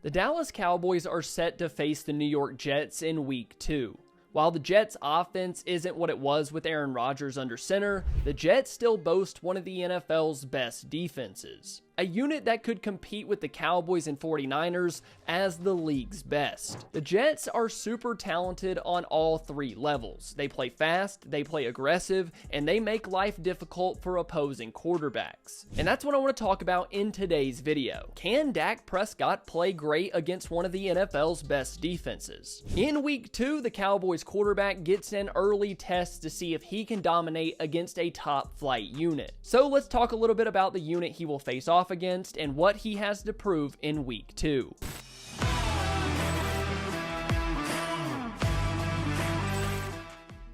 The Dallas Cowboys are set to face the New York Jets in Week 2. While the Jets' offense isn't what it was with Aaron Rodgers under center, the Jets still boast one of the NFL's best defenses. A unit that could compete with the Cowboys and 49ers as the league's best. The Jets are super talented on all three levels. They play fast, they play aggressive, and they make life difficult for opposing quarterbacks. And that's what I want to talk about in today's video. Can Dak Prescott play great against one of the NFL's best defenses? In Week 2, the Cowboys quarterback gets an early test to see if he can dominate against a top flight unit. So let's talk a little bit about the unit he will face off against and what he has to prove in Week 2.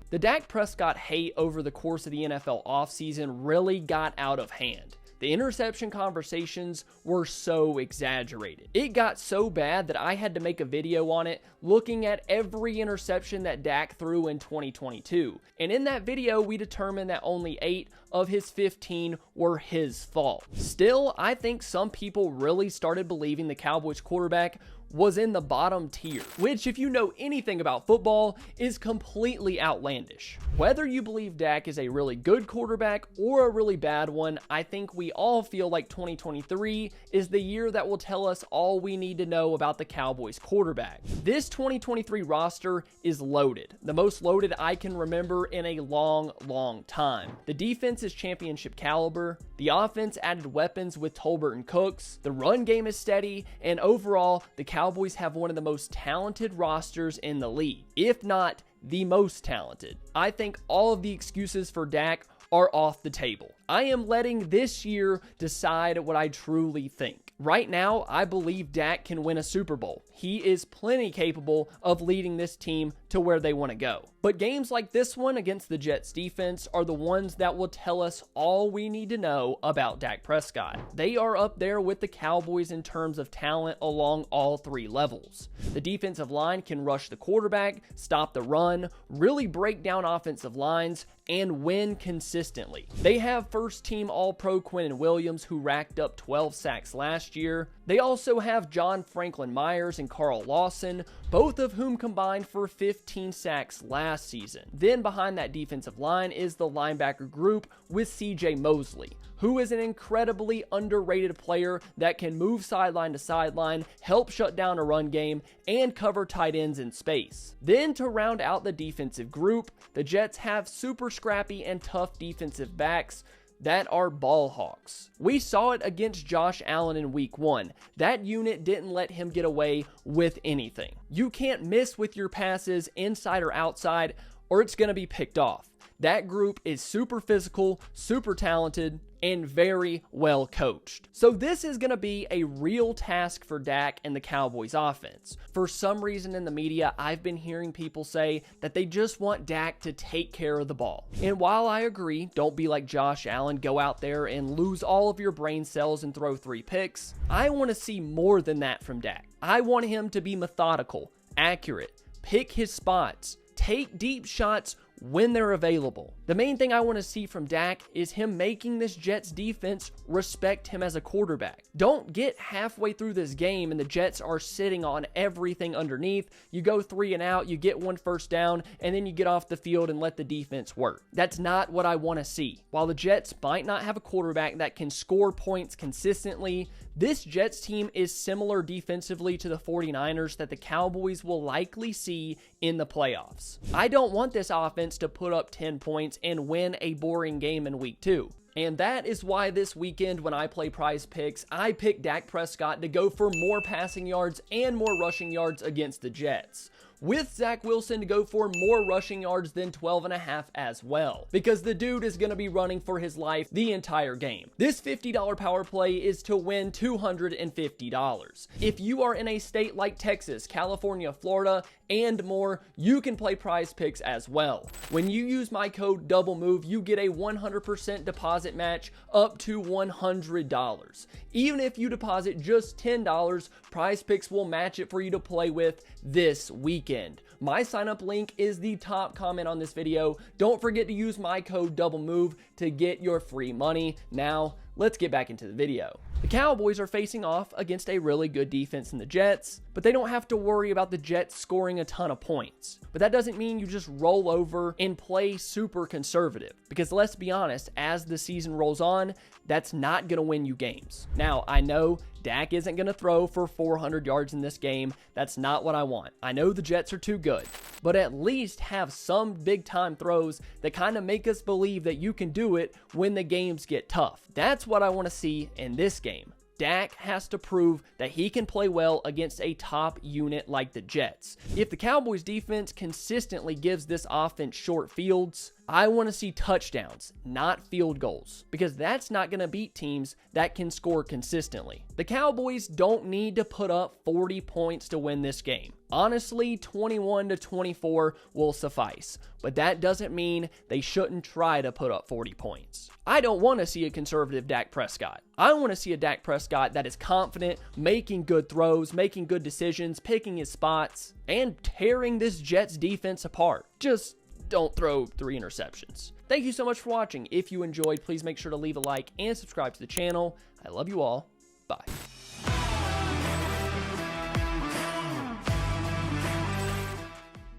The Dak Prescott hate over the course of the NFL offseason really got out of hand. The interception conversations were so exaggerated. It got so bad that I had to make a video on it looking at every interception that Dak threw in 2022. And in that video, we determined that only 8 of his 15 were his fault. Still, I think some people really started believing the Cowboys quarterback was in the bottom tier, which, if you know anything about football, is completely outlandish. Whether you believe Dak is a really good quarterback or a really bad one, I think we all feel like 2023 is the year that will tell us all we need to know about the Cowboys quarterback. This 2023 roster is loaded, the most loaded I can remember in a long time. The defense is championship caliber, the offense added weapons with Tolbert and Cooks, the run game is steady, and overall, the Cowboys have one of the most talented rosters in the league, if not the most talented. I think all of the excuses for Dak are off the table. I am letting this year decide what I truly think. Right now, I believe Dak can win a Super Bowl. He is plenty capable of leading this team to where they want to go. But games like this one against the Jets defense are the ones that will tell us all we need to know about Dak Prescott. They are up there with the Cowboys in terms of talent along all three levels. The defensive line can rush the quarterback, stop the run, really break down offensive lines, and win consistently. They have first-team All-Pro Quinnen Williams, who racked up 12 sacks last year. They also have John Franklin Myers and Carl Lawson, both of whom combined for 15 sacks last season. Then behind that defensive line is the linebacker group with CJ Mosley, who is an incredibly underrated player that can move sideline to sideline, help shut down a run game, and cover tight ends in space. Then to round out the defensive group, the Jets have super scrappy and tough defensive backs that are ball hawks. We saw it against Josh Allen in Week 1. That unit didn't let him get away with anything. You can't miss with your passes inside or outside, or it's going to be picked off. That group is super physical, super talented, and very well coached. So this is going to be a real task for Dak and the Cowboys offense. For some reason in the media, I've been hearing people say that they just want Dak to take care of the ball. And while I agree, don't be like Josh Allen, go out there and lose all of your brain cells and throw 3 picks, I want to see more than that from Dak. I want him to be methodical, accurate, pick his spots, take deep shots when they're available. The main thing I want to see from Dak is him making this Jets defense respect him as a quarterback. Don't get halfway through this game and the Jets are sitting on everything underneath. You go 3 and out, you get 1 first down, and then you get off the field and let the defense work. That's not what I want to see. While the Jets might not have a quarterback that can score points consistently, this Jets team is similar defensively to the 49ers that the Cowboys will likely see in the playoffs. I don't want this offense to put up 10 points and win a boring game in Week 2. And that is why this weekend when I play Prize Picks, I pick Dak Prescott to go for more passing yards and more rushing yards against the Jets, with Zach Wilson to go for more rushing yards than 12.5 as well, because the dude is going to be running for his life the entire game. This $50 power play is to win $250. If you are in a state like Texas, California, Florida, and more, you can play Prize Picks as well. When you use my code DOUBLEMOVE, you get a 100% deposit match up to $100. Even if you deposit just $10, Prize Picks will match it for you to play with this weekend. My sign up link is the top comment on this video. Don't forget to use my code DOUBLEMOVE to get your free money. Now, let's get back into the video. The Cowboys are facing off against a really good defense in the Jets, but they don't have to worry about the Jets scoring a ton of points. But that doesn't mean you just roll over and play super conservative, because let's be honest, as the season rolls on, that's not going to win you games. Now, I know Dak isn't going to throw for 400 yards in this game. That's not what I want. I know the Jets are too good, but at least have some big time throws that kind of make us believe that you can do it when the games get tough. That's what I want to see in this game. Dak has to prove that he can play well against a top unit like the Jets. If the Cowboys defense consistently gives this offense short fields, I want to see touchdowns, not field goals, because that's not going to beat teams that can score consistently. The Cowboys don't need to put up 40 points to win this game. Honestly, 21-24 will suffice, but that doesn't mean they shouldn't try to put up 40 points. I don't want to see a conservative Dak Prescott. I want to see a Dak Prescott that is confident, making good throws, making good decisions, picking his spots, and tearing this Jets defense apart. Just don't throw 3 interceptions. Thank you so much for watching. If you enjoyed, please make sure to leave a like and subscribe to the channel. I love you all. Bye.